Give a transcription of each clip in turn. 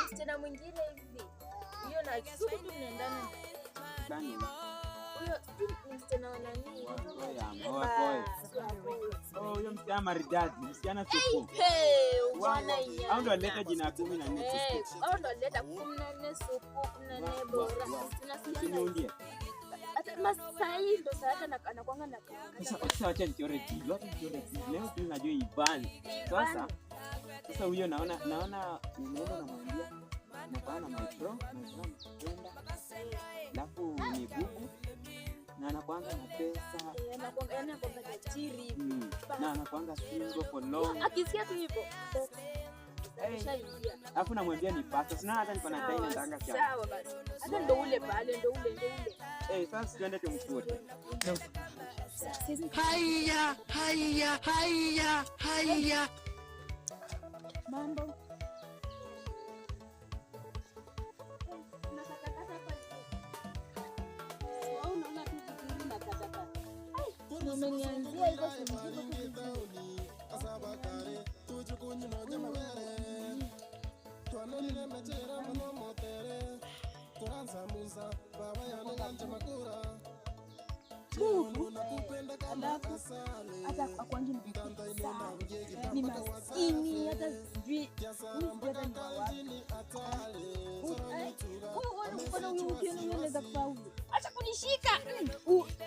msichana mwingine hivi. Hiyo na siku tu mnaendana. Gani? Huyo msichana wa nani? Huyo msichana maridadi, msichana supu. Bwana yenyewe. Hao ndo alileta jina 14 supu. Hao ndo alileta 14 supu, 14 bora. Usiniundie. Hata Masai ndo sasa anakuanga na sasa acha nichore tibu. Wacha nichore tibu. Leo tu najua ibani. Sasa huyo naona nimeenda namwambia napana micro mpenda. Alafu ni bubu na anakuanga na pesa. Anakuanga tajiri. Na anakuanga single for long. Akisikia tu hivyo. Alafu namwambia ni pasta. Sina hata niko na time nataka kiasi. Sawa basi. Hata ndo ule pale, ndo ule. Sasa tuende tumfuate. Haya. Mambo. Umeniambia hivyo hata akwangi ni maskini hata sijui unaweza kufaulu. Acha kunishika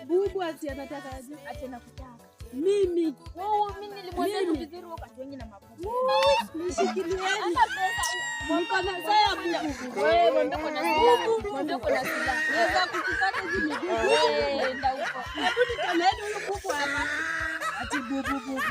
bubu, ati anataka aje? Acha nakutaka mimi. Mimi nilimwambia tu vizuri wakati wengi na mabubu. Nishikilieni. Hata pesa mbona saya bubu. Wewe ndoko na bubu, ndoko na sila. Naweza kukupata hivi miguu. Nenda huko. Hebu nitolee huyo bubu hapa. Ati bubu.